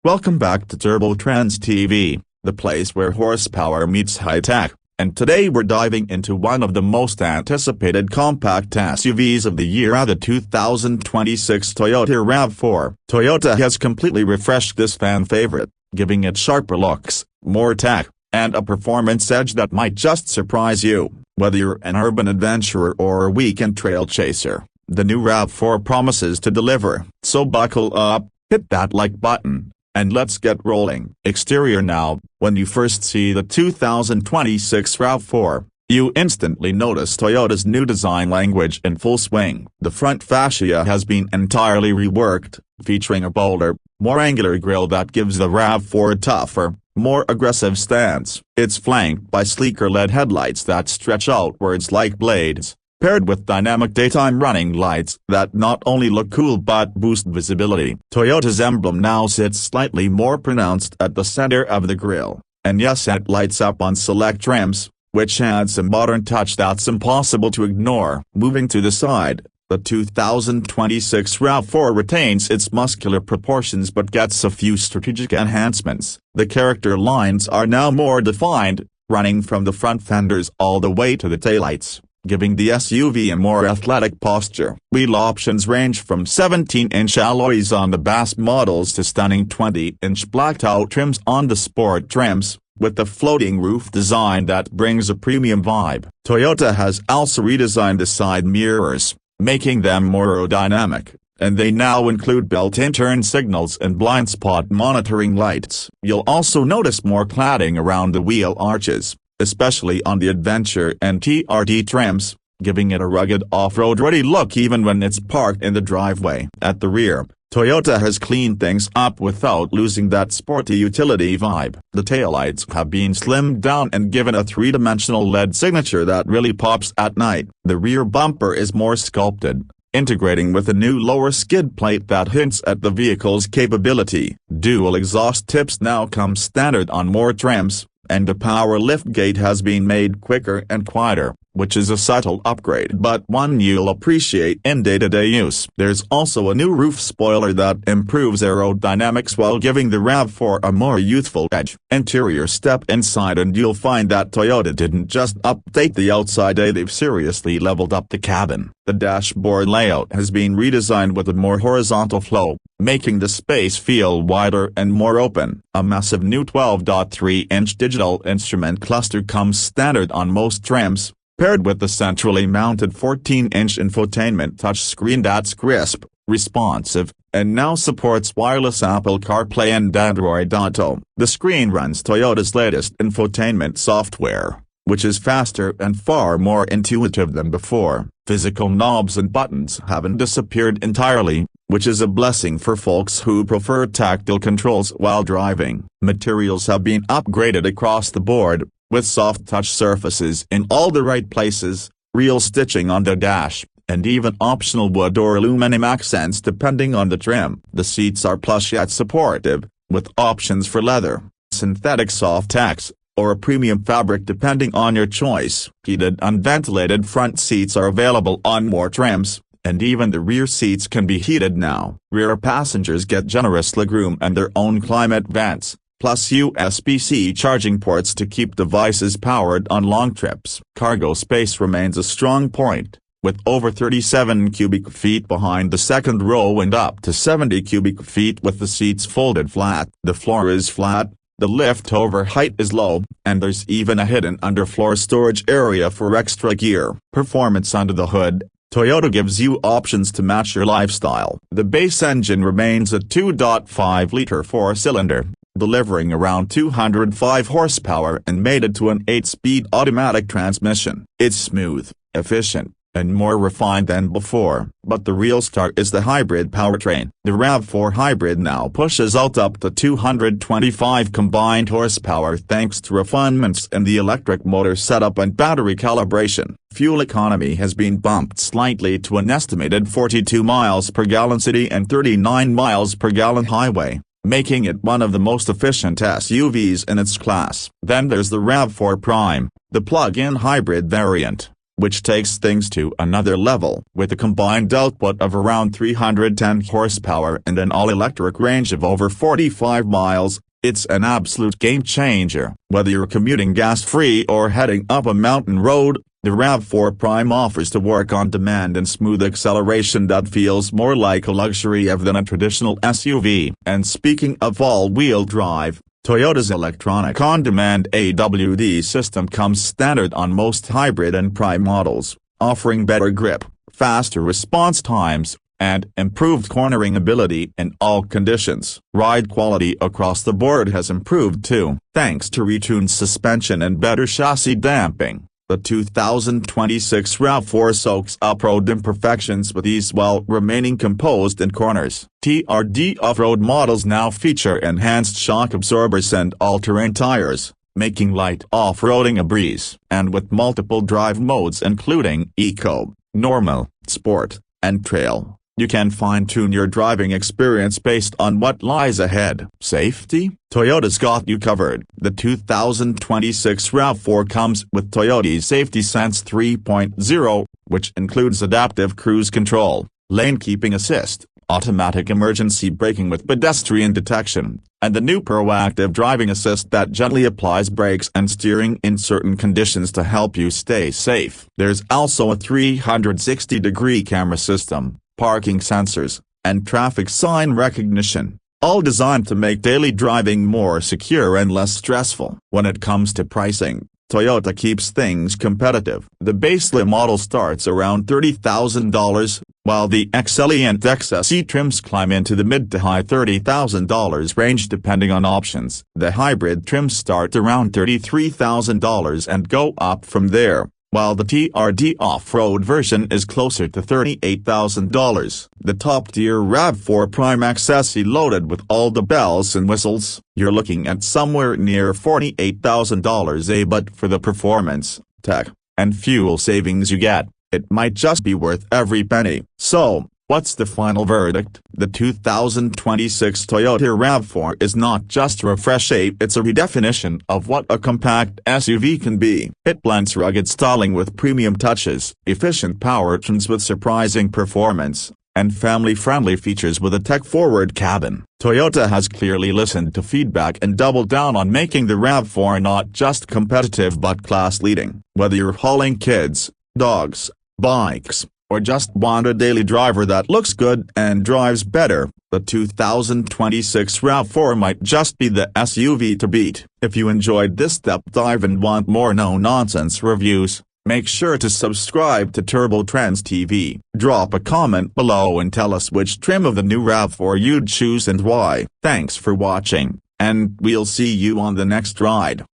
Welcome back to Turbo Trendz TV, the place where horsepower meets high-tech, and today we're diving into one of the most anticipated compact SUVs of the year, the 2026 Toyota RAV4. Toyota has completely refreshed this fan favorite, giving it sharper looks, more tech, and a performance edge that might just surprise you. Whether you're an urban adventurer or a weekend trail chaser, the new RAV4 promises to deliver. So buckle up, hit that like button, and let's get rolling. Exterior. Now, when you first see the 2026 RAV4, you instantly notice Toyota's new design language in full swing. The front fascia has been entirely reworked, featuring a bolder, more angular grille that gives the RAV4 a tougher, more aggressive stance. It's flanked by sleeker LED headlights that stretch outwards like blades, paired with dynamic daytime running lights that not only look cool but boost visibility. Toyota's emblem now sits slightly more pronounced at the center of the grille, and yes, it lights up on select trims, which adds a modern touch that's impossible to ignore. Moving to the side, the 2026 RAV4 retains its muscular proportions but gets a few strategic enhancements. The character lines are now more defined, running from the front fenders all the way to the taillights, giving the SUV a more athletic posture. Wheel options range from 17-inch alloys on the base models to stunning 20-inch blacked-out trims on the sport trims, with a floating roof design that brings a premium vibe. Toyota has also redesigned the side mirrors, making them more aerodynamic, and they now include built-in turn signals and blind spot monitoring lights. You'll also notice more cladding around the wheel arches, especially on the Adventure and TRD trims, giving it a rugged off-road ready look even when it's parked in the driveway. At the rear, Toyota has cleaned things up without losing that sporty utility vibe. The taillights have been slimmed down and given a three-dimensional LED signature that really pops at night. The rear bumper is more sculpted, integrating with a new lower skid plate that hints at the vehicle's capability. Dual exhaust tips now come standard on more trims, and the power liftgate has been made quicker and quieter, which is a subtle upgrade but one you'll appreciate in day-to-day use. There's also a new roof spoiler that improves aerodynamics while giving the RAV4 a more youthful edge. Interior. Step inside and you'll find that Toyota didn't just update the outside, they've seriously leveled up the cabin. The dashboard layout has been redesigned with a more horizontal flow, making the space feel wider and more open. A massive new 12.3-inch digital instrument cluster comes standard on most trims, paired with the centrally mounted 14-inch infotainment touchscreen that's crisp, responsive, and now supports wireless Apple CarPlay and Android Auto. The screen runs Toyota's latest infotainment software, which is faster and far more intuitive than before. Physical knobs and buttons haven't disappeared entirely, which is a blessing for folks who prefer tactile controls while driving. Materials have been upgraded across the board, with soft touch surfaces in all the right places, real stitching on the dash, and even optional wood or aluminum accents depending on the trim. The seats are plush yet supportive, with options for leather, synthetic soft X, or a premium fabric depending on your choice. Heated unventilated front seats are available on more trims, and even the rear seats can be heated now. Rear passengers get generous legroom and their own climate vents, plus USB-C charging ports to keep devices powered on long trips. Cargo space remains a strong point, with over 37 cubic feet behind the second row and up to 70 cubic feet with the seats folded flat. The floor is flat, the lift-over height is low, and there's even a hidden underfloor storage area for extra gear. Performance. Under the hood, Toyota gives you options to match your lifestyle. The base engine remains a 2.5-liter four-cylinder, delivering around 205 horsepower and mated to an 8-speed automatic transmission. It's smooth, efficient, and more refined than before. But the real star is the hybrid powertrain. The RAV4 Hybrid now pushes out up to 225 combined horsepower thanks to refinements in the electric motor setup and battery calibration. Fuel economy has been bumped slightly to an estimated 42 miles per gallon city and 39 miles per gallon highway, making it one of the most efficient SUVs in its class. Then there's the RAV4 Prime, the plug-in hybrid variant, which takes things to another level. With a combined output of around 310 horsepower and an all-electric range of over 45 miles, it's an absolute game-changer. Whether you're commuting gas-free or heading up a mountain road, the RAV4 Prime offers to work on demand and smooth acceleration that feels more like a luxury than a traditional SUV. And speaking of all-wheel drive, Toyota's electronic on-demand AWD system comes standard on most hybrid and Prime models, offering better grip, faster response times, and improved cornering ability in all conditions. Ride quality across the board has improved too, thanks to retuned suspension and better chassis damping. The 2026 RAV4 soaks up road imperfections with ease while remaining composed in corners. TRD off-road models now feature enhanced shock absorbers and all-terrain tires, making light off-roading a breeze. And with multiple drive modes including Eco, Normal, Sport, and Trail, you can fine-tune your driving experience based on what lies ahead. Safety? Toyota's got you covered. The 2026 RAV4 comes with Toyota's Safety Sense 3.0, which includes adaptive cruise control, lane keeping assist, automatic emergency braking with pedestrian detection, and the new proactive driving assist that gently applies brakes and steering in certain conditions to help you stay safe. There's also a 360-degree camera system, parking sensors, and traffic sign recognition, all designed to make daily driving more secure and less stressful. When it comes to pricing, Toyota keeps things competitive. The baseline model starts around $30,000, while the XLE and XSE trims climb into the mid to high $30,000 range depending on options. The hybrid trims start around $33,000 and go up from there, while the TRD off-road version is closer to $38,000. The top-tier RAV4 Prime XSE loaded with all the bells and whistles, you're looking at somewhere near $48,000 but for the performance, tech, and fuel savings you get, it might just be worth every penny. So, what's the final verdict? The 2026 Toyota RAV4 is not just a refresh, it's a redefinition of what a compact SUV can be. It blends rugged styling with premium touches, efficient powertrains with surprising performance, and family-friendly features with a tech-forward cabin. Toyota has clearly listened to feedback and doubled down on making the RAV4 not just competitive but class-leading. Whether you're hauling kids, dogs, bikes, or just want a daily driver that looks good and drives better, the 2026 RAV4 might just be the SUV to beat. If you enjoyed this deep dive and want more no-nonsense reviews, make sure to subscribe to Turbo Trendz TV. Drop a comment below and tell us which trim of the new RAV4 you'd choose and why. Thanks for watching, and we'll see you on the next ride.